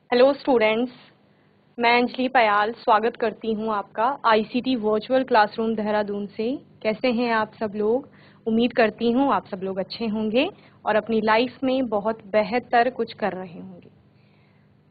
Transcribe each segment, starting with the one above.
Hello students, मैं अंजलि पयाल स्वागत करती हूं आपका आईसीटी वर्चुअल क्लासरूम देहरादून से। कैसे हैं आप सब लोग? उम्मीद करती हूं आप सब लोग अच्छे होंगे और अपनी लाइफ में बहुत बेहतर कुछ कर रहे होंगे।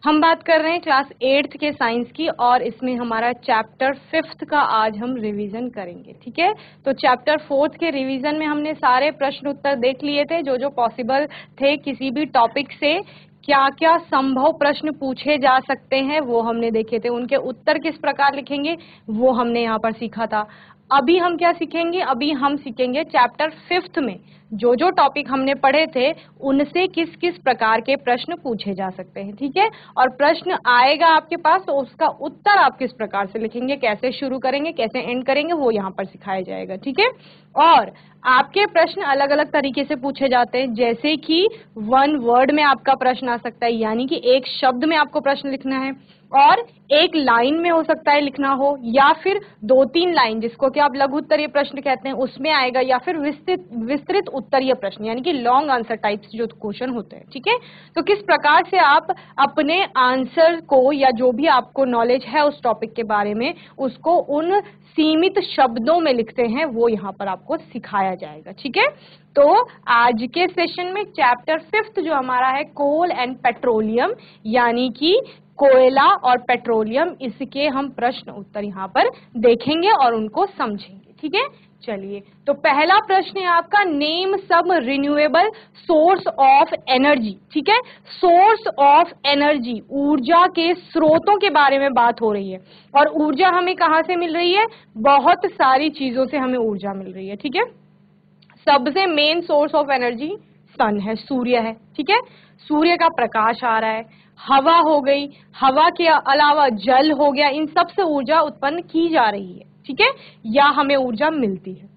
हम बात कर रहे हैं क्लास 8th के साइंस की और इसमें हमारा चैप्टर 5th का आज हम रिवीजन करेंगे। ठीक है, तो चैप्टर 4th के रिवीजन में हमने सारे प्रश्न उत्तर देख लिए थे जो जो पॉसिबल थे किसी भी टॉपिक से। क्या क्या संभव प्रश्न पूछे जा सकते हैं वो हमने देखे थे, उनके उत्तर किस प्रकार लिखेंगे वो हमने यहाँ पर सीखा था। अभी हम क्या सीखेंगे? अभी हम सीखेंगे चैप्टर 5th में जो जो टॉपिक हमने पढ़े थे उनसे किस किस प्रकार के प्रश्न पूछे जा सकते हैं। ठीक है, और प्रश्न आएगा आपके पास तो उसका उत्तर आप किस प्रकार से लिखेंगे, कैसे शुरू करेंगे, कैसे एंड करेंगे, वो यहाँ पर सिखाया जाएगा। ठीक है, और आपके प्रश्न अलग अलग तरीके से पूछे जाते हैं, जैसे कि वन वर्ड में आपका प्रश्न आ सकता है, यानी कि एक शब्द में आपको प्रश्न लिखना है, और एक लाइन में हो सकता है लिखना हो, या फिर 2-3 लाइन जिसको कि आप लघु उत्तरीय प्रश्न कहते हैं उसमें आएगा, या फिर विस्तृत उत्तरीय प्रश्न यानी कि लॉन्ग आंसर टाइप्स जो क्वेश्चन होते हैं। ठीक है, तो किस प्रकार से आप अपने आंसर को या जो भी आपको नॉलेज है उस टॉपिक के बारे में उसको उन सीमित शब्दों में लिखते हैं वो यहाँ पर आपको सिखाया जाएगा। ठीक है, तो आज के सेशन में चैप्टर 5th जो हमारा है कोल एंड पेट्रोलियम यानी कि कोयला और पेट्रोलियम, इसके हम प्रश्न उत्तर यहाँ पर देखेंगे और उनको समझेंगे। ठीक है, चलिए तो पहला प्रश्न है आपका, name some renewable source of energy. ठीक है, सोर्स ऑफ एनर्जी, ऊर्जा के स्रोतों के बारे में बात हो रही है। और ऊर्जा हमें कहाँ से मिल रही है? बहुत सारी चीजों से हमें ऊर्जा मिल रही है। ठीक है, सबसे main source of energy sun है, सूर्य है। ठीक है, सूर्य का प्रकाश आ रहा है, हवा हो गई, हवा के अलावा जल हो गया, इन सब से ऊर्जा उत्पन्न की जा रही है। ठीक है, या हमें ऊर्जा मिलती है।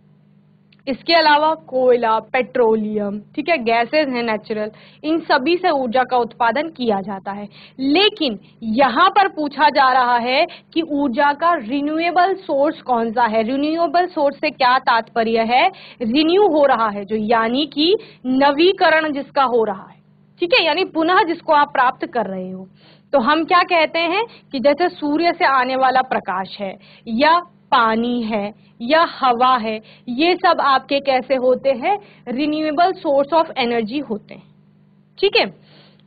इसके अलावा कोयला, पेट्रोलियम, ठीक है, गैसेस हैं नेचुरल, इन सभी से ऊर्जा का उत्पादन किया जाता है। लेकिन यहाँ पर पूछा जा रहा है कि ऊर्जा का रिन्यूएबल सोर्स कौन सा है। रिन्यूएबल सोर्स से क्या तात्पर्य है? रिन्यू हो रहा है जो, यानी कि नवीकरण जिसका हो रहा है। ठीक है, यानी पुनः जिसको आप प्राप्त कर रहे हो। तो हम क्या कहते हैं कि जैसे सूर्य से आने वाला प्रकाश है, या पानी है, या हवा है, ये सब आपके कैसे होते हैं? रिन्यूएबल सोर्स ऑफ एनर्जी होते हैं। ठीक है,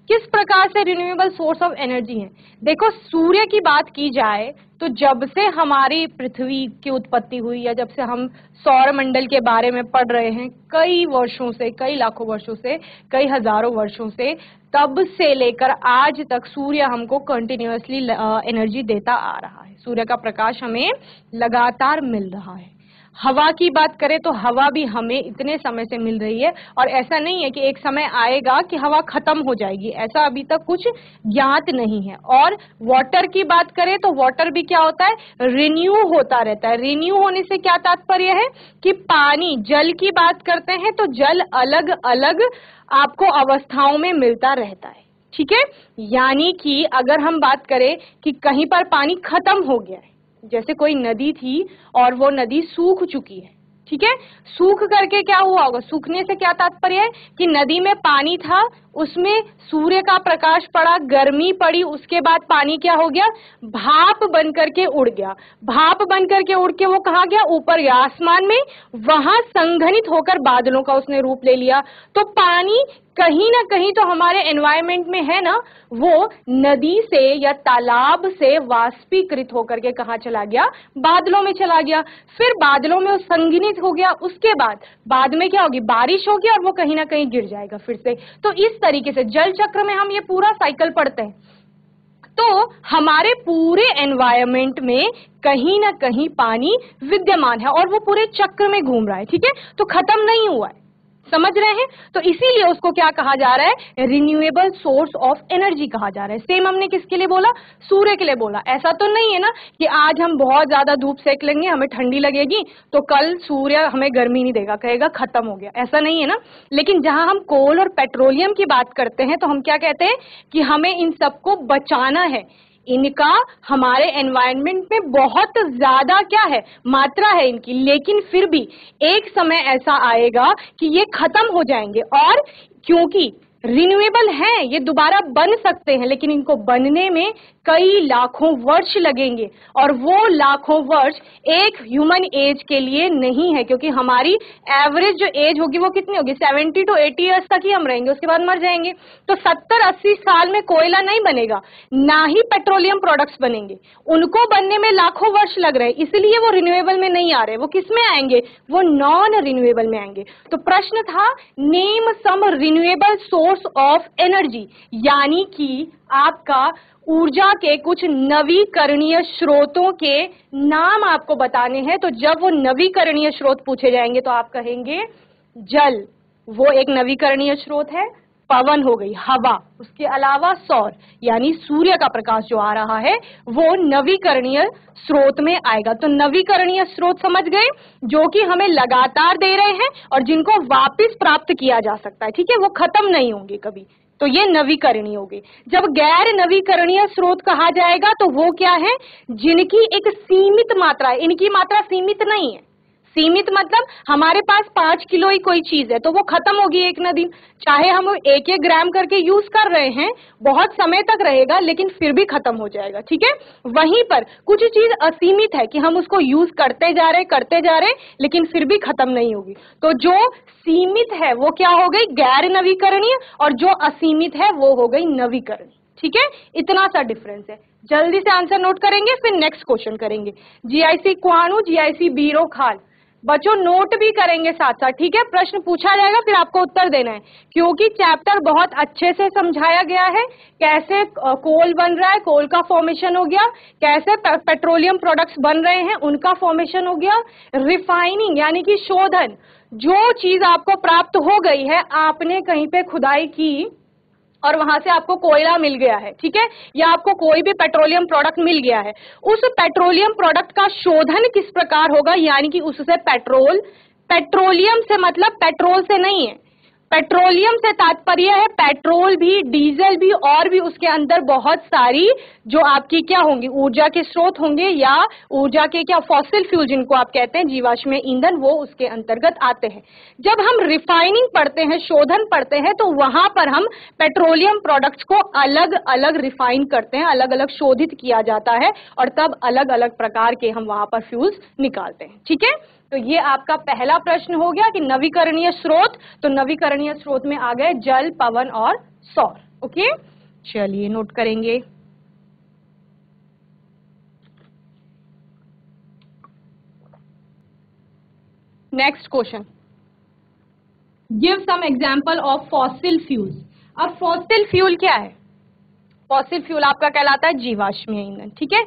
किस प्रकार से रिन्यूएबल सोर्स ऑफ एनर्जी है? देखो, सूर्य की बात की जाए तो जब से हमारी पृथ्वी की उत्पत्ति हुई या जब से हम सौर मंडल के बारे में पढ़ रहे हैं कई वर्षों से, कई लाखों वर्षों से, कई हजारों वर्षों से, तब से लेकर आज तक सूर्य हमको कंटिन्यूअसली एनर्जी देता आ रहा है। सूर्य का प्रकाश हमें लगातार मिल रहा है। हवा की बात करें तो हवा भी हमें इतने समय से मिल रही है, और ऐसा नहीं है कि एक समय आएगा कि हवा खत्म हो जाएगी, ऐसा अभी तक कुछ ज्ञात नहीं है। और वाटर की बात करें तो वाटर भी क्या होता है? रिन्यू होता रहता है। रिन्यू होने से क्या तात्पर्य है कि पानी, जल की बात करते हैं तो जल अलग अलग आपको अवस्थाओं में मिलता रहता है। ठीक है, यानी कि अगर हम बात करें कि कहीं पर पानी खत्म हो गया है, जैसे कोई नदी थी और वो नदी सूख चुकी है। ठीक है, सूख करके क्या हुआ होगा? सूखने से क्या तात्पर्य है कि नदी में पानी था, उसमें सूर्य का प्रकाश पड़ा, गर्मी पड़ी, उसके बाद पानी क्या हो गया? भाप बन करके उड़ गया। भाप बन करके उड़ के वो कहाँ गया? ऊपर गया आसमान में, वहां संघनित होकर बादलों का उसने रूप ले लिया। तो पानी कहीं ना कहीं तो हमारे एनवायरमेंट में है ना, वो नदी से या तालाब से वाष्पीकृत होकर के कहाँ चला गया? बादलों में चला गया। फिर बादलों में वो संघनित हो गया, उसके बाद में क्या होगी? बारिश होगी और वो कहीं ना कहीं गिर जाएगा फिर से। तो इस तरीके से जल चक्र में हम ये पूरा साइकिल पढ़ते हैं। तो हमारे पूरे एनवायरमेंट में कहीं ना कहीं पानी विद्यमान है और वो पूरे चक्र में घूम रहा है। ठीक है, तो खत्म नहीं हुआ है, समझ रहे हैं? तो इसीलिए उसको क्या कहा जा रहा है? रिन्यूएबल सोर्स ऑफ एनर्जी कहा जा रहा है। सेम हमने किसके लिए बोला? सूर्य के लिए बोला। ऐसा तो नहीं है ना कि आज हम बहुत ज्यादा धूप सेक लेंगे, हमें ठंडी लगेगी, तो कल सूर्य हमें गर्मी नहीं देगा, कहेगा खत्म हो गया, ऐसा नहीं है ना। लेकिन जहां हम कोल और पेट्रोलियम की बात करते हैं तो हम क्या कहते हैं कि हमें इन सबको बचाना है। इनका हमारे एनवायरनमेंट में बहुत ज्यादा क्या है? मात्रा है इनकी, लेकिन फिर भी एक समय ऐसा आएगा कि ये खत्म हो जाएंगे। और क्योंकि रिन्यूएबल हैं, ये दोबारा बन सकते हैं, लेकिन इनको बनने में कई लाखों वर्ष लगेंगे, और वो लाखों वर्ष एक ह्यूमन एज के लिए नहीं है, क्योंकि हमारी एवरेज जो एज होगी वो कितनी होगी, 70 to 80 ईयर्स तक ही हम रहेंगे, उसके बाद मर जाएंगे। तो 70-80 साल में कोयला नहीं बनेगा, ना ही पेट्रोलियम प्रोडक्ट्स बनेंगे, उनको बनने में लाखों वर्ष लग रहे हैं, इसलिए वो रिन्यूएबल में नहीं आ रहे। वो किस में आएंगे, वो नॉन रिन्यूएबल में आएंगे। तो प्रश्न था name some renewable source of energy, यानी कि आपका ऊर्जा के कुछ नवीकरणीय स्रोतों के नाम आपको बताने हैं। तो जब वो नवीकरणीय स्रोत पूछे जाएंगे तो आप कहेंगे जल, वो एक नवीकरणीय स्रोत है, पवन हो गई हवा, उसके अलावा सौर यानी सूर्य का प्रकाश जो आ रहा है वो नवीकरणीय स्रोत में आएगा। तो नवीकरणीय स्रोत समझ गए, जो कि हमें लगातार दे रहे हैं और जिनको वापस प्राप्त किया जा सकता है, ठीक है, वो खत्म नहीं होंगे कभी, तो ये नवीकरणीय हो गई। जब गैर नवीकरणीय स्रोत कहा जाएगा तो वो क्या है, जिनकी एक सीमित मात्रा है, इनकी मात्रा सीमित नहीं है। सीमित मतलब हमारे पास 5 किलो ही कोई चीज है तो वो खत्म होगी एक न दिन, चाहे हम 1-1 ग्राम करके यूज कर रहे हैं, बहुत समय तक रहेगा लेकिन फिर भी खत्म हो जाएगा, ठीक है। वहीं पर कुछ चीज असीमित है कि हम उसको यूज करते जा रहे लेकिन फिर भी खत्म नहीं होगी। तो जो सीमित है वो क्या हो गई, गैर नवीकरणीय, और जो असीमित है वो हो गई नवीकरणीय, ठीक है। इतना सा डिफरेंस है। जल्दी से आंसर नोट करेंगे, फिर नेक्स्ट क्वेश्चन करेंगे। जीआईसी क्वाणु, जीआईसी बीरो खाल, बच्चों नोट भी करेंगे साथ साथ, ठीक है। प्रश्न पूछा जाएगा फिर आपको उत्तर देना है, क्योंकि चैप्टर बहुत अच्छे से समझाया गया है। कैसे कोल बन रहा है, कोल का फॉर्मेशन हो गया, कैसे पेट्रोलियम प्रोडक्ट्स बन रहे हैं उनका फॉर्मेशन हो गया, रिफाइनिंग यानी कि शोधन, जो चीज आपको प्राप्त हो गई है, आपने कहीं पे खुदाई की और वहां से आपको कोयला मिल गया है, ठीक है, या आपको कोई भी पेट्रोलियम प्रोडक्ट मिल गया है, उस पेट्रोलियम प्रोडक्ट का शोधन किस प्रकार होगा, यानी कि उससे पेट्रोलियम से मतलब पेट्रोल से नहीं है, पेट्रोलियम से तात्पर्य है पेट्रोल भी, डीजल भी, और भी उसके अंदर बहुत सारी जो आपकी क्या होंगी, ऊर्जा के स्रोत होंगे, या ऊर्जा के क्या फॉसिल फ्यूल जिनको आप कहते हैं, जीवाश्म ईंधन, वो उसके अंतर्गत आते हैं। जब हम रिफाइनिंग पढ़ते हैं, शोधन पढ़ते हैं, तो वहां पर हम पेट्रोलियम प्रोडक्ट्स को अलग अलग रिफाइन करते हैं, अलग अलग शोधित किया जाता है, और तब अलग अलग प्रकार के हम वहां पर फ्यूल्स निकालते हैं, ठीक है। तो ये आपका पहला प्रश्न हो गया कि नवीकरणीय स्रोत, तो नवीकरणीय स्रोत में आ गए जल, पवन और सौर। ओके, चलिए नोट करेंगे। Next question, give some example of fossil fuels. अब फॉसिल फ्यूल क्या है, फॉसिल फ्यूल आपका कहलाता है जीवाश्म ईंधन, ठीक है।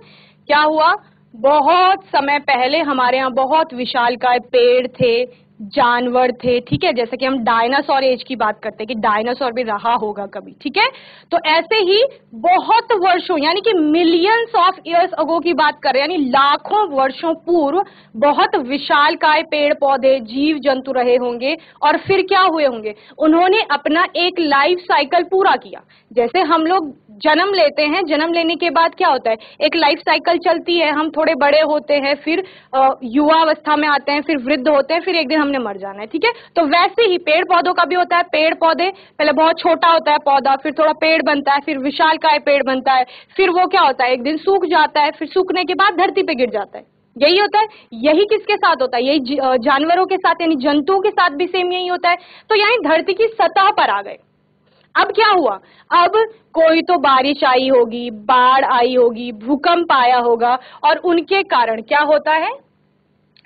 क्या हुआ, बहुत समय पहले हमारे यहाँ बहुत विशालकाय पेड़ थे, जानवर थे, ठीक है, जैसे कि हम डायनासोर एज की बात करते हैं कि डायनासोर भी रहा होगा कभी, ठीक है। तो ऐसे ही बहुत वर्षों यानी कि मिलियंस ऑफ ईयर्स अगो की बात कर रहे हैं, यानी लाखों वर्षों पूर्व बहुत विशालकाय पेड़ पौधे, जीव जंतु रहे होंगे, और फिर क्या हुए होंगे, उन्होंने अपना एक लाइफ साइकिल पूरा किया। जैसे हम लोग जन्म लेते हैं, जन्म लेने के बाद क्या होता है, एक लाइफ साइकिल चलती है, हम थोड़े बड़े होते हैं, फिर युवावस्था में आते हैं, फिर वृद्ध होते हैं, फिर एक दिन हमने मर जाना है, ठीक है। तो वैसे ही पेड़ पौधों का भी होता है, पेड़ पौधे पहले बहुत छोटा होता है पौधा, फिर थोड़ा पेड़ बनता है, फिर विशालकाय पेड़ बनता है, फिर वो क्या होता है, एक दिन सूख जाता है, फिर सूखने के बाद धरती पे गिर जाता है। यही होता है, यही किसके साथ होता है, यही जानवरों के साथ यानी जंतुओं के साथ भी सेम यही होता है। तो यही धरती की सतह पर आ गए। अब क्या हुआ, अब कोई तो बारिश आई होगी, बाढ़ आई होगी, भूकंप आया होगा, और उनके कारण क्या होता है,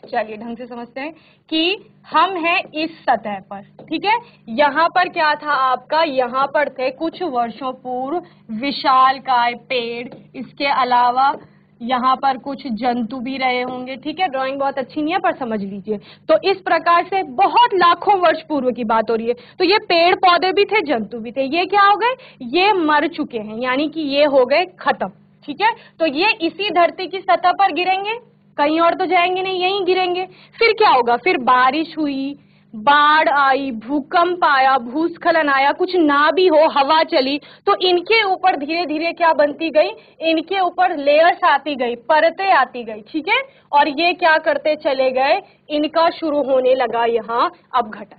चलिए ढंग से समझते हैं कि हम हैं इस सतह पर, ठीक है। यहाँ पर क्या था आपका, यहाँ पर थे कुछ वर्षों पूर्व विशालकाय पेड़, इसके अलावा यहाँ पर कुछ जंतु भी रहे होंगे, ठीक है। ड्राइंग बहुत अच्छी नहीं है पर समझ लीजिए। तो इस प्रकार से बहुत लाखों वर्ष पूर्व की बात हो रही है। तो ये पेड़ पौधे भी थे, जंतु भी थे, ये क्या हो गए, ये मर चुके हैं, यानी कि ये हो गए खत्म, ठीक है। तो ये इसी धरती की सतह पर गिरेंगे, कहीं और तो जाएंगे नहीं, यहीं गिरेंगे। फिर क्या होगा, फिर बारिश हुई, बाढ़ आई, भूकंप आया, भूस्खलन आया, कुछ ना भी हो, हवा चली, तो इनके ऊपर धीरे धीरे क्या बनती गई, इनके ऊपर लेयर्स आती गई, परतें आती गई, ठीक है। और ये क्या करते चले गए, इनका शुरू होने लगा यहाँ अपघटन,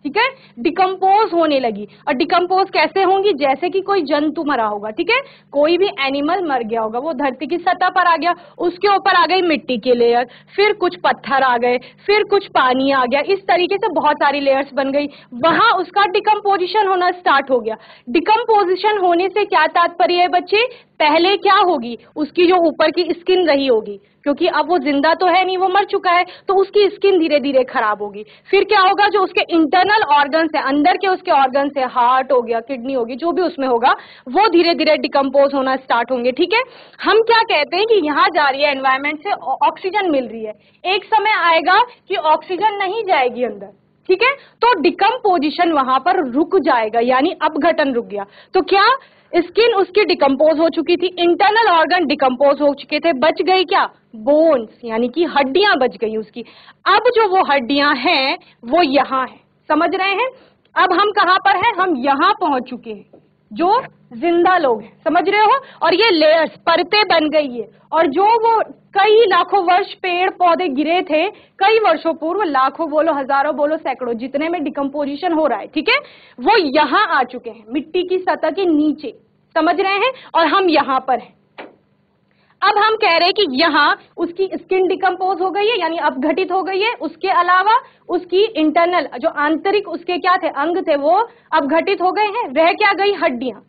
ठीक है, डिकम्पोज होने लगी। और डिकम्पोज कैसे होंगी, जैसे कि कोई जंतु मरा होगा, ठीक है, कोई भी एनिमल मर गया होगा, वो धरती की सतह पर आ गया, उसके ऊपर आ गई मिट्टी के लेयर, फिर कुछ पत्थर आ गए, फिर कुछ पानी आ गया, इस तरीके से बहुत सारी लेयर्स बन गई, वहां उसका डिकम्पोजिशन होना स्टार्ट हो गया। डिकम्पोजिशन होने से क्या तात्पर्य है बच्चे, पहले क्या होगी, उसकी जो ऊपर की स्किन रही होगी, क्योंकि अब वो जिंदा तो है नहीं, वो मर चुका है, तो उसकी स्किन धीरे धीरे खराब होगी। फिर क्या होगा, जो उसके इंटरनल ऑर्गन्स है, अंदर के उसके ऑर्गन्स है, हार्ट हो गया, किडनी होगी, जो भी उसमें होगा, वो धीरे धीरे डिकम्पोज होना स्टार्ट होंगे। ठीक है, हम क्या कहते हैं कि यहाँ जा रही है, एनवायरमेंट से ऑक्सीजन मिल रही है, एक समय आएगा कि ऑक्सीजन नहीं जाएगी अंदर, ठीक है, तो डिकम्पोजिशन वहां पर रुक जाएगा, यानी अपघटन रुक गया। तो क्या स्किन उसकी डिकम्पोज हो चुकी थी, इंटरनल ऑर्गन डिकम्पोज हो चुके थे, बच गई क्या, बोन्स, यानी कि हड्डियां बच गई उसकी। अब जो वो हड्डियां हैं वो यहाँ है, समझ रहे हैं। अब हम कहां पर हैं, हम यहाँ पहुंच चुके हैं, जो जिंदा लोग हैं, समझ रहे हो। और ये लेयर्स, परतें बन गई है, और जो वो कई लाखों वर्ष पेड़ पौधे गिरे थे, कई वर्षों पूर्व, लाखों बोलो, हजारों बोलो, सैकड़ों, जितने में डिकम्पोजिशन हो रहा है, ठीक है, वो यहाँ आ चुके हैं, मिट्टी की सतह के नीचे, समझ रहे हैं, और हम यहाँ पर हैं। अब हम कह रहे हैं कि यहाँ उसकी स्किन डिकम्पोज हो गई है, यानी अपघटित हो गई है, उसके अलावा उसकी इंटरनल, जो आंतरिक उसके क्या थे, अंग थे, वो अपघटित हो गए हैं, रह क्या गई, हड्डियां।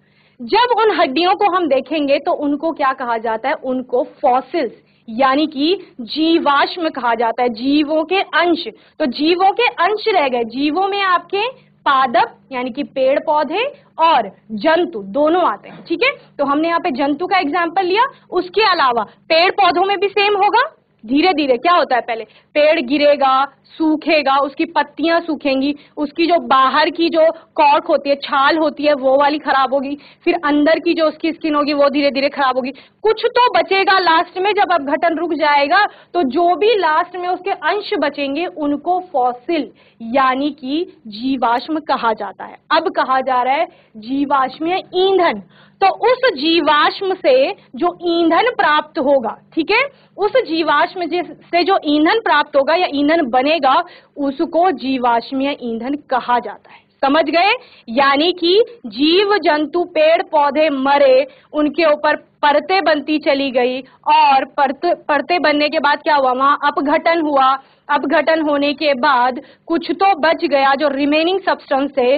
जब उन हड्डियों को हम देखेंगे तो उनको क्या कहा जाता है, उनको फॉसिल्स, यानी कि जीवाश्म कहा जाता है, जीवों के अंश। तो जीवों के अंश रह गए, जीवों में आपके पादप यानी कि पेड़ पौधे और जंतु दोनों आते हैं, ठीक है। तो हमने यहाँ पे जंतु का एग्जाम्पल लिया, उसके अलावा पेड़ पौधों में भी सेम होगा। धीरे धीरे क्या होता है, पहले पेड़ गिरेगा, सूखेगा, उसकी पत्तियां सूखेंगी, उसकी जो बाहर की जो कॉर्क होती है, छाल होती है, वो वाली खराब होगी, फिर अंदर की जो उसकी स्किन होगी वो धीरे धीरे खराब होगी, कुछ तो बचेगा लास्ट में, जब अपघटन रुक जाएगा तो जो भी लास्ट में उसके अंश बचेंगे उनको फॉसिल यानी कि जीवाश्म कहा जाता है। अब कहा जा रहा है जीवाश्म ईंधन। तो उस जीवाश्म से जो ईंधन प्राप्त होगा, ठीक है, उस जीवाश्म से जो ईंधन प्राप्त होगा या ईंधन बनेगा, उसको जीवाश्मीय ईंधन कहा जाता है। समझ गए, यानी कि जीव जंतु पेड़ पौधे मरे, उनके ऊपर परतें बनती चली गई, और परतें बनने के बाद क्या हुआ, वहां अपघटन हुआ। अपघटन होने के बाद कुछ तो बच गया, जो रिमेनिंग सब्सटेंस थे,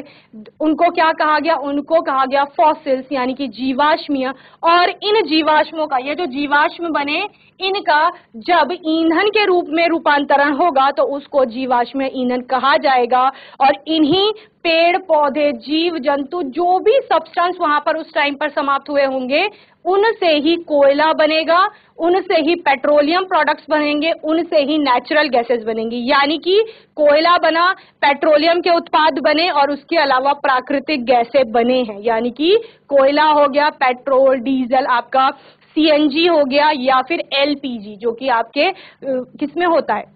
उनको क्या कहा गया, उनको कहा गया फॉसिल्स यानी कि जीवाश्मीय। और इन जीवाश्मों का, ये जो जीवाश्म बने, इनका जब ईंधन के रूप में रूपांतरण होगा तो उसको जीवाश्मीय ईंधन कहा जाएगा। और इन्हीं पेड़ पौधे, जीव जंतु, जो भी सब्सटेंस वहां पर उस टाइम पर समाप्त हुए होंगे, उनसे ही कोयला बनेगा, उनसे ही पेट्रोलियम प्रोडक्ट्स बनेंगे, उनसे ही नेचुरल गैसेस बनेंगी। यानी कि कोयला बना, पेट्रोलियम के उत्पाद बने, और उसके अलावा प्राकृतिक गैसें बने हैं। यानी कि कोयला हो गया, पेट्रोल, डीजल, आपका सीएनजी हो गया, या फिर एलपीजी, जो कि आपके किसमें होता है,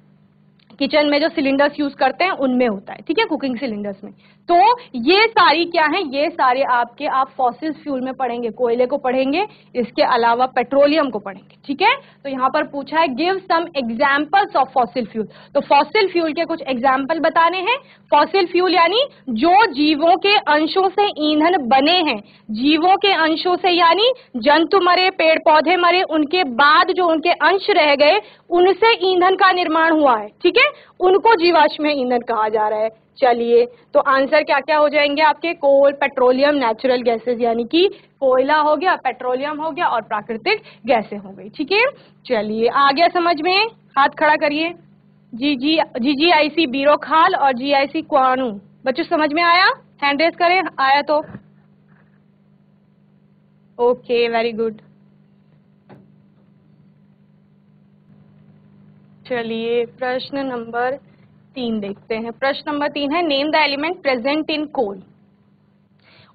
किचन में जो सिलेंडर्स यूज करते हैं उनमें होता है, ठीक है, कुकिंग सिलेंडर्स में। तो ये सारी क्या है, ये सारे आपके आप फॉसिल फ्यूल में पढ़ेंगे, कोयले को पढ़ेंगे, इसके अलावा पेट्रोलियम को पढ़ेंगे, ठीक है। तो यहाँ पर पूछा है give some examples of fossil fuel. तो फॉसिल फ्यूल के कुछ एग्जांपल बताने हैं। फॉसिल फ्यूल यानी जो जीवों के अंशों से ईंधन बने हैं, जीवों के अंशों से, यानी जंतु मरे, पेड़ पौधे मरे, उनके बाद जो उनके अंश रह गए, उनसे ईंधन का निर्माण हुआ है, ठीक है, उनको जीवाश्म ईंधन कहा जा रहा है। चलिए, तो आंसर क्या क्या हो जाएंगे आपके, कोल, पेट्रोलियम, नेचुरल गैसेस, यानी कि कोयला हो गया, पेट्रोलियम हो गया, और प्राकृतिक गैसें हो गई, ठीक है। चलिए, आ गया समझ में, हाथ खड़ा करिए। GGIC बीरोखाल और GIC कुआनू, बच्चों समझ में आया, हैंड रेस करें, आया तो ओके, वेरी गुड। चलिए, प्रश्न नंबर 3 देखते हैं। प्रश्न नंबर 3 है, name the element present in coal.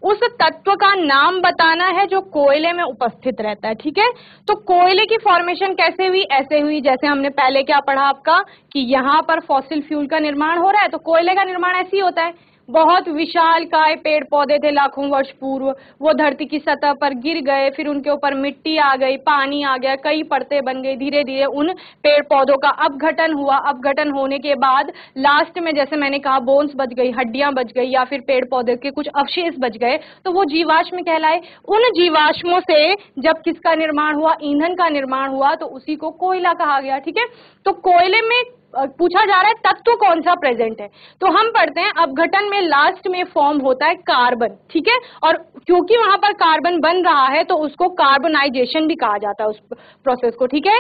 उस तत्व का नाम बताना है जो कोयले में उपस्थित रहता है, ठीक है। तो कोयले की फॉर्मेशन कैसे हुई, ऐसे हुई जैसे हमने पहले क्या पढ़ा आपका, कि यहाँ पर फॉसिल फ्यूल का निर्माण हो रहा है, तो कोयले का निर्माण ऐसे ही होता है, बहुत विशालकाय पेड़ पौधे थे लाखों वर्ष पूर्व, वो धरती की सतह पर गिर गए, फिर उनके ऊपर मिट्टी आ गई, पानी आ गया, कई परतें बन गई, धीरे धीरे उन पेड़ पौधों का अपघटन हुआ। अपघटन होने के बाद लास्ट में जैसे मैंने कहा बोन्स बच गई, हड्डियां बच गई, या फिर पेड़ पौधे के कुछ अवशेष बच गए, तो वो जीवाश्म कहलाए। उन जीवाश्मों से जब किसका निर्माण हुआ, ईंधन का निर्माण हुआ, तो उसी को कोयला कहा गया। ठीक है, तो कोयले में पूछा जा रहा है तत्व कौन सा प्रेजेंट है, तो हम पढ़ते हैं अपघटन में लास्ट में फॉर्म होता है कार्बन। ठीक है, और क्योंकि वहां पर कार्बन बन रहा है तो उसको कार्बोनाइजेशन भी कहा जाता है उस प्रोसेस को। ठीक है,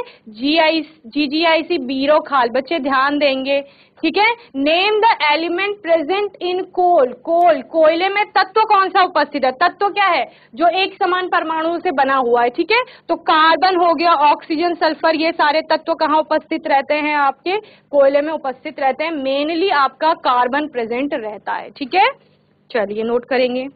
GGIC बीरो खाल, बच्चे ध्यान देंगे। ठीक है, name the element present in coal. कोयले में तत्व कौन सा उपस्थित है, तत्व क्या है, जो एक समान परमाणु से बना हुआ है। ठीक है, तो कार्बन हो गया, ऑक्सीजन, सल्फर, ये सारे तत्व कहाँ उपस्थित रहते हैं, आपके कोयले में उपस्थित रहते हैं। मेनली आपका कार्बन प्रेजेंट रहता है। ठीक है, चलिए नोट करेंगे।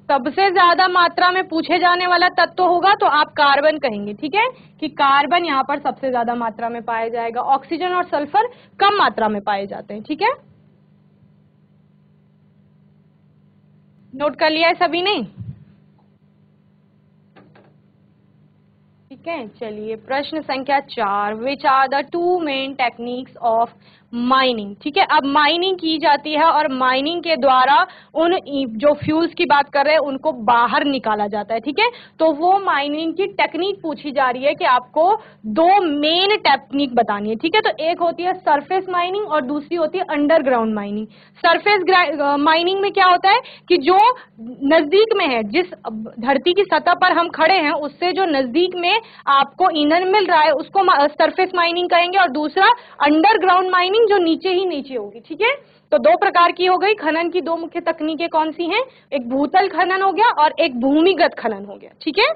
सबसे ज्यादा मात्रा में पूछे जाने वाला तत्व होगा तो आप कार्बन कहेंगे। ठीक है, कि कार्बन यहाँ पर सबसे ज्यादा मात्रा में पाया जाएगा, ऑक्सीजन और सल्फर कम मात्रा में पाए जाते हैं। ठीक है, नोट कर लिया है सभी ने? ठीक है, चलिए प्रश्न संख्या 4, which are the 2 main techniques of mining. ठीक है, अब माइनिंग की जाती है और माइनिंग के द्वारा उन जो फ्यूल्स की बात कर रहे हैं उनको बाहर निकाला जाता है। ठीक है, तो वो माइनिंग की टेक्निक पूछी जा रही है कि आपको 2 मेन टेक्निक बतानी है। ठीक है, तो एक होती है सरफेस माइनिंग और दूसरी होती है अंडरग्राउंड माइनिंग। सरफेस माइनिंग में क्या होता है कि जो नजदीक में है, जिस धरती की सतह पर हम खड़े हैं उससे जो नजदीक में आपको ईंधन मिल रहा है उसको सरफेस माइनिंग कहेंगे, और दूसरा अंडरग्राउंड माइनिंग जो नीचे ही नीचे होगी। ठीक है, तो 2 प्रकार की हो गई। खनन की 2 मुख्य तकनीकें कौन सी हैं, एक भूतल खनन हो गया और एक भूमिगत खनन हो गया। ठीक है,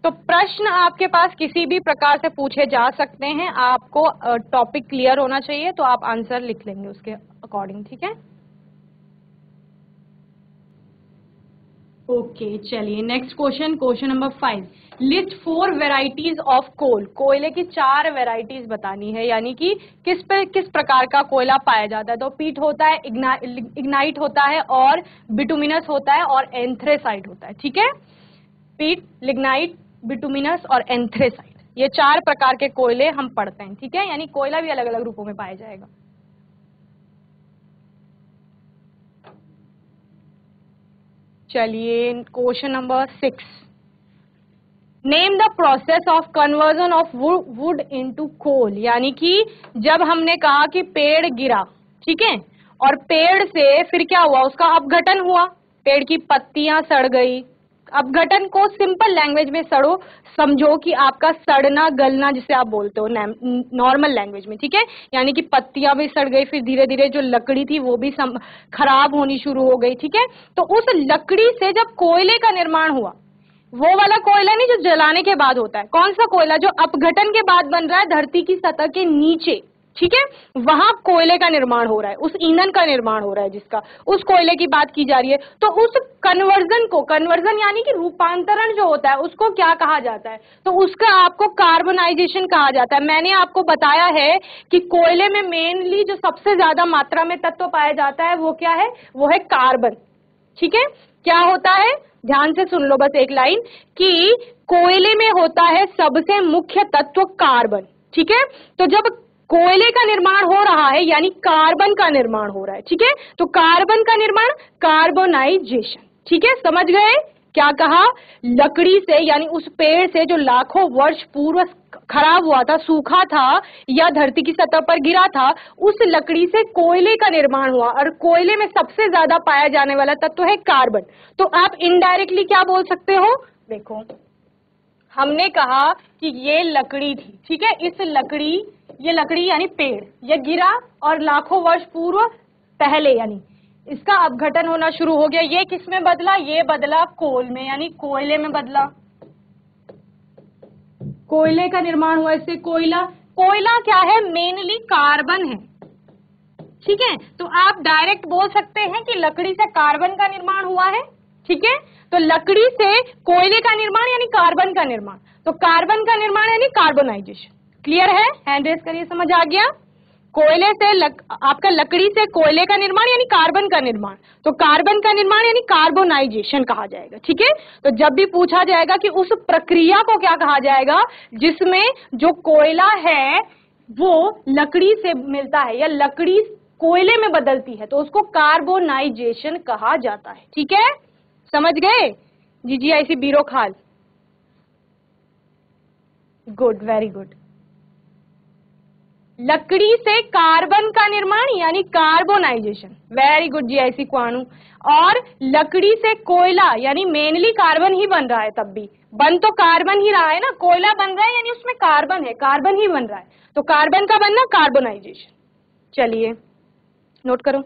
तो प्रश्न आपके पास किसी भी प्रकार से पूछे जा सकते हैं, आपको टॉपिक क्लियर होना चाहिए, तो आप आंसर लिख लेंगे उसके अकॉर्डिंग। ठीक है, ओके, चलिए next question number 5, list 4 varieties of coal. कोयले की 4 वेराइटीज बतानी है, यानी कि किस प्रकार का कोयला पाया जाता है। तो पीट होता है, इग्नाइट होता है, और बिटुमिनस होता है, और एंथ्रेसाइट होता है। ठीक है, पीट, लिग्नाइट, बिटुमिनस और एंथ्रेसाइट, ये 4 प्रकार के कोयले हम पढ़ते हैं। ठीक है, यानी कोयला भी अलग अलग रूपों में पाया जाएगा। चलिए question number 6, name the process of conversion of wood into coal. यानी कि जब हमने कहा कि पेड़ गिरा, ठीक है, और पेड़ से फिर क्या हुआ, उसका अपघटन हुआ, पेड़ की पत्तियां सड़ गई। अपघटन को सिंपल लैंग्वेज में समझो कि आपका सड़ना गलना, जिसे आप बोलते हो नॉर्मल लैंग्वेज में। ठीक है, यानी कि पत्तियां भी सड़ गई, फिर धीरे धीरे जो लकड़ी थी वो भी खराब होनी शुरू हो गई। ठीक है, तो उस लकड़ी से जब कोयले का निर्माण हुआ, वो वाला कोयला नहीं जो जलाने के बाद होता है, कौन सा कोयला, जो अपघटन के बाद बन रहा है धरती की सतह के नीचे। ठीक है, वहां कोयले का निर्माण हो रहा है, उस ईंधन का निर्माण हो रहा है, जिसका उस कोयले की बात की जा रही है। तो उस कन्वर्जन यानी कि रूपांतरण जो होता है उसको क्या कहा जाता है, तो उसका आपको कार्बोनाइजेशन कहा जाता है। मैंने आपको बताया है कि कोयले में मेनली जो सबसे ज्यादा मात्रा में तत्व पाया जाता है वो क्या है, वो है कार्बन। ठीक है, क्या होता है, ध्यान से सुन लो बस एक लाइन, कि कोयले में होता है सबसे मुख्य तत्व कार्बन। ठीक है, तो जब कोयले का निर्माण हो रहा है यानी कार्बन का निर्माण हो रहा है। ठीक है, तो कार्बन का निर्माण, कार्बोनाइजेशन। ठीक है, समझ गए, क्या कहा, लकड़ी से यानी उस पेड़ से जो लाखों वर्ष पूर्व खराब हुआ था, सूखा था, या धरती की सतह पर गिरा था, उस लकड़ी से कोयले का निर्माण हुआ, और कोयले में सबसे ज्यादा पाया जाने वाला तत्व है कार्बन। तो आप इनडायरेक्टली क्या बोल सकते हो, देखो हमने कहा कि ये लकड़ी थी। ठीक है, ये लकड़ी यानी पेड़, ये गिरा और लाखों वर्ष पूर्व पहले यानी इसका अपघटन होना शुरू हो गया। ये किस में बदला, ये बदला कोल में, यानी कोयले में बदला, कोयले का निर्माण हुआ इससे। कोयला क्या है, मेनली कार्बन है। ठीक है, तो आप डायरेक्ट बोल सकते हैं कि लकड़ी से कार्बन का निर्माण हुआ है। ठीक है, तो लकड़ी से कोयले का निर्माण यानी कार्बन का निर्माण, तो कार्बन का निर्माण यानी कार्बोनाइजेशन। क्लियर है? हैंड रेस करिए, समझ आ गया? कोयले से आपका लकड़ी से कोयले का निर्माण यानी कार्बन का निर्माण, तो कार्बन का निर्माण यानी कार्बोनाइजेशन कहा जाएगा। ठीक है, तो जब भी पूछा जाएगा कि उस प्रक्रिया को क्या कहा जाएगा जिसमें जो कोयला है वो लकड़ी से मिलता है या लकड़ी कोयले में बदलती है, तो उसको कार्बोनाइजेशन कहा जाता है। ठीक है, समझ गए? GGIC बीरो खाल, गुड, वेरी गुड। लकड़ी से कार्बन का निर्माण यानी कार्बोनाइजेशन, वेरी गुड GIC क्वानू। और लकड़ी से कोयला यानी मेनली कार्बन ही बन रहा है, तब भी बन तो कार्बन ही रहा है ना, कोयला बन रहा है यानी उसमें कार्बन है, कार्बन ही बन रहा है, तो कार्बन का बनना कार्बोनाइजेशन। चलिए नोट करो।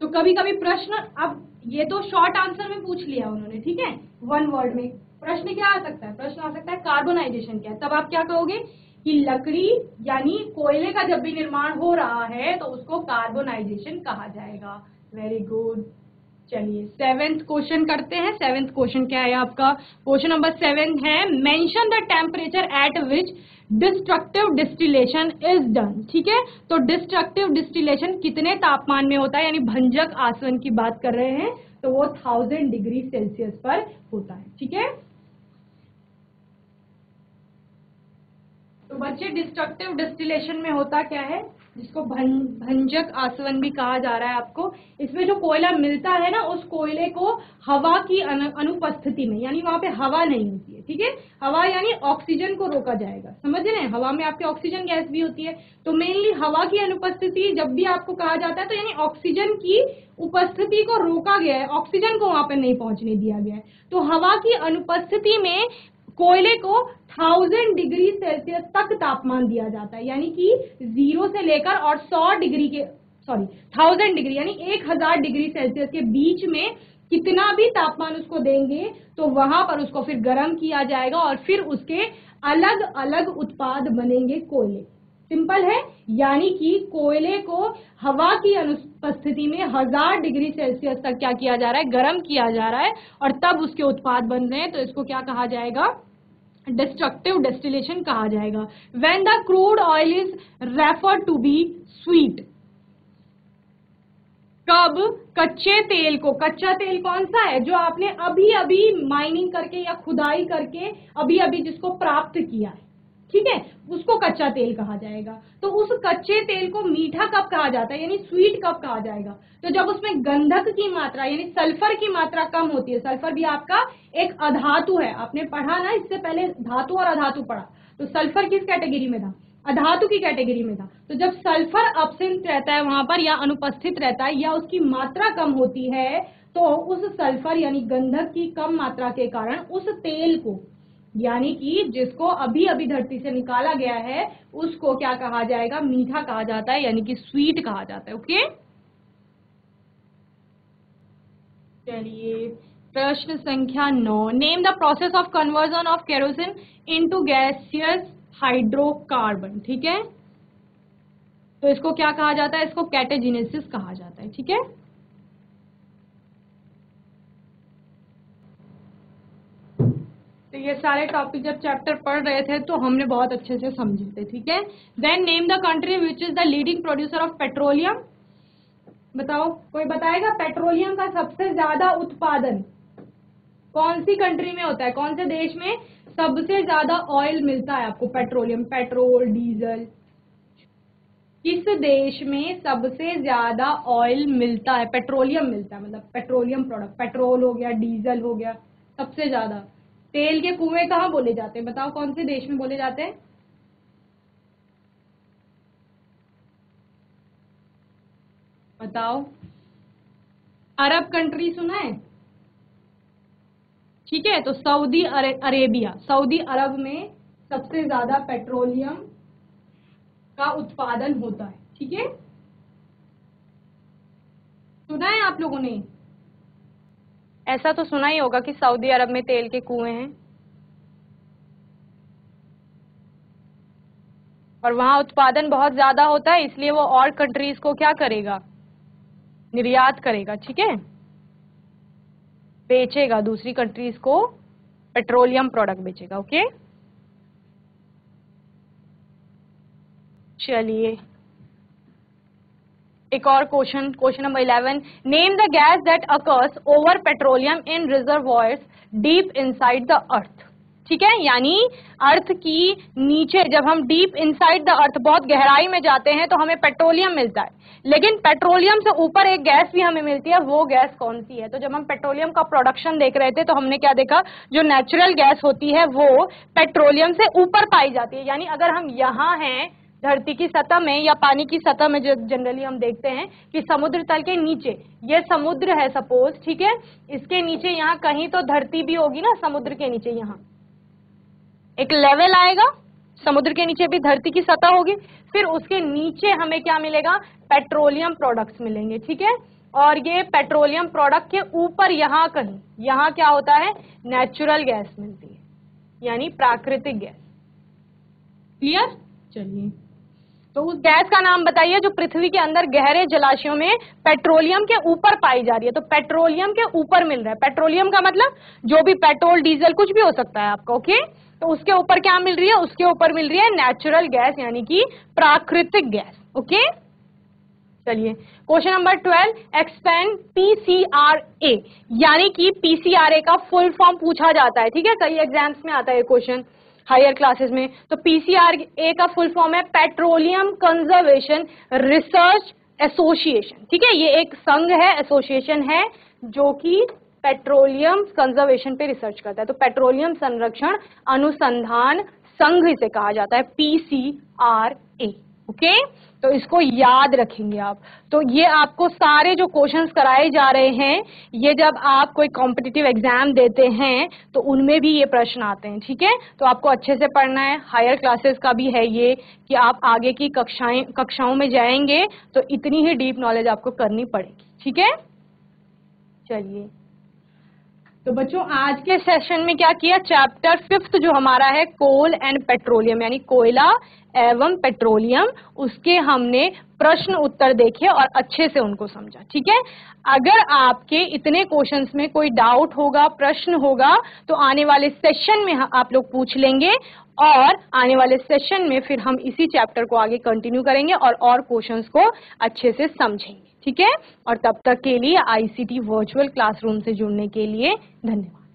तो कभी कभी प्रश्न, अब ये तो शॉर्ट आंसर में पूछ लिया उन्होंने, ठीक है, वन वर्ड में। प्रश्न क्या आ सकता है? प्रश्न आ सकता है कार्बोनाइजेशन क्या है, तब आप क्या कहोगे कि लकड़ी यानी कोयले का जब भी निर्माण हो रहा है तो उसको कार्बोनाइजेशन कहा जाएगा। Very good. चलिए 7th क्वेश्चन करते हैं। 7th क्वेश्चन क्या है आपका? क्वेश्चन नंबर 7 है, mention the temperature at which destructive distillation is done. ठीक है, तो डिस्ट्रक्टिव डिस्टिलेशन कितने तापमान में होता है, यानी भंजक आसवन की बात कर रहे हैं, तो वो 1000 डिग्री सेल्सियस पर होता है। ठीक है, तो बच्चे डिस्ट्रक्टिव डिस्टिलेशन में होता क्या है, जिसको भंजक आसवन भी कहा जा रहा है आपको, इसमें जो कोयला मिलता है ना, उस कोयले को हवा की अनुपस्थिति में, यानी वहां पे हवा नहीं होती है, ठीक है, हवा यानी ऑक्सीजन को रोका जाएगा, समझ रहे हैं, हवा में आपके ऑक्सीजन गैस भी होती है, तो मेनली हवा की अनुपस्थिति जब भी आपको कहा जाता है तो यानी ऑक्सीजन की उपस्थिति को रोका गया है, ऑक्सीजन को वहां पे नहीं पहुंचने दिया गया है, तो हवा की अनुपस्थिति में कोयले को 1000 डिग्री सेल्सियस तक तापमान दिया जाता है, यानी कि 0 से लेकर और 100 डिग्री के 1000 डिग्री यानी 1000 डिग्री सेल्सियस के बीच में कितना भी तापमान उसको देंगे तो वहां पर उसको फिर गर्म किया जाएगा और फिर उसके अलग अलग उत्पाद बनेंगे कोयले। सिंपल है, यानी कि कोयले को हवा की अनुपस्थिति में 1000 डिग्री सेल्सियस तक क्या किया जा रहा है, गर्म किया जा रहा है, और तब उसके उत्पाद बन रहे हैं, तो इसको क्या कहा जाएगा, डिस्ट्रक्टिव डिस्टिलेशन कहा जाएगा। When the crude oil is referred to be sweet, कब कच्चे तेल को, कच्चा तेल कौन सा है, जो आपने अभी अभी माइनिंग करके या खुदाई करके अभी अभी जिसको प्राप्त किया है, ठीक है, उसको कच्चा तेल कहा जाएगा। तो उस कच्चे तेल को मीठा कब कहा जाता है, यानी स्वीट कब कहा जाएगा, तो जब उसमें गंधक की मात्रा यानी सल्फर की मात्रा कम होती है। सल्फर भी आपका एक अधातु है, आपने पढ़ा ना इससे पहले, धातु और अधातु पढ़ा, तो सल्फर किस कैटेगरी में था, अधातु की कैटेगरी में था। तो जब सल्फर अब्सेंट रहता है वहां पर या अनुपस्थित रहता है या उसकी मात्रा कम होती है, तो उस सल्फर यानी गंधक की कम मात्रा के कारण उस तेल को, यानी कि जिसको अभी अभी धरती से निकाला गया है, उसको क्या कहा जाएगा, मीठा कहा जाता है, यानी कि स्वीट कहा जाता है। ओके, चलिए प्रश्न संख्या 9, name the process of conversion of kerosene into gaseous hydrocarbon. ठीक है, तो इसको क्या कहा जाता है, इसको कैटेजेनेसिस कहा जाता है। ठीक है, तो ये सारे टॉपिक जब चैप्टर पढ़ रहे थे तो हमने बहुत अच्छे से समझे थे। ठीक है, then name the country which is the leading producer of petroleum. बताओ, कोई बताएगा पेट्रोलियम का सबसे ज्यादा उत्पादन कौन सी कंट्री में होता है, कौन से देश में सबसे ज्यादा ऑयल मिलता है आपको, पेट्रोलियम, पेट्रोल, डीजल, किस देश में सबसे ज्यादा ऑयल मिलता है, पेट्रोलियम मिलता है, मतलब पेट्रोलियम प्रोडक्ट, पेट्रोल हो गया, डीजल हो गया, सबसे ज्यादा। तेल के कुएं कहाँ बोले जाते हैं, बताओ कौन से देश में बोले जाते हैं, बताओ। अरब कंट्री सुना है, ठीक है, तो सऊदी अरेबिया, सऊदी अरब में सबसे ज्यादा पेट्रोलियम का उत्पादन होता है। ठीक है, सुना है आप लोगों ने, ऐसा तो सुना ही होगा कि सऊदी अरब में तेल के कुएं हैं और वहां उत्पादन बहुत ज्यादा होता है, इसलिए वो और कंट्रीज को क्या करेगा, निर्यात करेगा, ठीक है, बेचेगा दूसरी कंट्रीज को, पेट्रोलियम प्रोडक्ट बेचेगा। ओके, चलिए एक और question, question number 11, name the gas that occurs over petroleum in reservoirs deep inside the earth. ठीक है, यानी अर्थ की नीचे, जब हम डीप इनसाइड द अर्थ, बहुत गहराई में जाते हैं तो हमें पेट्रोलियम मिलता है, लेकिन पेट्रोलियम से ऊपर एक गैस भी हमें मिलती है, वो गैस कौन सी है? तो जब हम पेट्रोलियम का प्रोडक्शन देख रहे थे तो हमने क्या देखा, जो नेचुरल गैस होती है वो पेट्रोलियम से ऊपर पाई जाती है। यानी अगर हम यहाँ हैं धरती की सतह में या पानी की सतह में, जो जनरली हम देखते हैं कि समुद्र तल के नीचे, ये समुद्र है सपोज, ठीक है, इसके नीचे यहाँ कहीं तो धरती भी होगी ना, समुद्र के नीचे यहाँ एक लेवल आएगा, समुद्र के नीचे भी धरती की सतह होगी, फिर उसके नीचे हमें क्या मिलेगा, पेट्रोलियम प्रोडक्ट्स मिलेंगे। ठीक है, और ये पेट्रोलियम प्रोडक्ट के ऊपर यहाँ कहीं, यहाँ क्या होता है, नेचुरल गैस मिलती है, यानी प्राकृतिक गैस। क्लियर? चलिए, तो उस गैस का नाम बताइए जो पृथ्वी के अंदर गहरे जलाशयों में पेट्रोलियम के ऊपर पाई जा रही है। तो पेट्रोलियम के ऊपर मिल रहा है, पेट्रोलियम का मतलब जो भी पेट्रोल डीजल कुछ भी हो सकता है आपका। ओके, तो उसके ऊपर क्या मिल रही है, उसके ऊपर मिल रही है नेचुरल गैस, यानी कि प्राकृतिक गैस। ओके, चलिए क्वेश्चन नंबर 12, एक्सपेंड पीसीआरए, यानी कि पीसीआरए का फुल फॉर्म पूछा जाता है। ठीक है, कई एग्जाम्स में आता है क्वेश्चन हायर क्लासेस में। तो पीसीआरए का फुल फॉर्म है पेट्रोलियम कंजर्वेशन रिसर्च एसोसिएशन। ठीक है, ये एक संघ है, एसोसिएशन है जो कि पेट्रोलियम कंजर्वेशन पे रिसर्च करता है। तो पेट्रोलियम संरक्षण अनुसंधान संघ इसे कहा जाता है, पीसीआरए। ओके, तो इसको याद रखेंगे आप। तो ये आपको सारे जो क्वेश्चंस कराए जा रहे हैं, ये जब आप कोई कॉम्पिटिटिव एग्जाम देते हैं तो उनमें भी ये प्रश्न आते हैं। ठीक है, तो आपको अच्छे से पढ़ना है। हायर क्लासेस का भी है ये कि आप आगे की कक्षाओं में जाएंगे तो इतनी ही डीप नॉलेज आपको करनी पड़ेगी। ठीक है, चलिए, तो बच्चों आज के सेशन में क्या किया, चैप्टर 5 जो हमारा है कोल एंड पेट्रोलियम, यानी कोयला एवं पेट्रोलियम, उसके हमने प्रश्न उत्तर देखे और अच्छे से उनको समझा। ठीक है, अगर आपके इतने क्वेश्चंस में कोई डाउट होगा, प्रश्न होगा, तो आने वाले सेशन में आप लोग पूछ लेंगे और आने वाले सेशन में फिर हम इसी चैप्टर को आगे कंटिन्यू करेंगे और क्वेश्चंस को अच्छे से समझेंगे। ठीक है, और तब तक के लिए आईसीटी वर्चुअल क्लासरूम से जुड़ने के लिए धन्यवाद।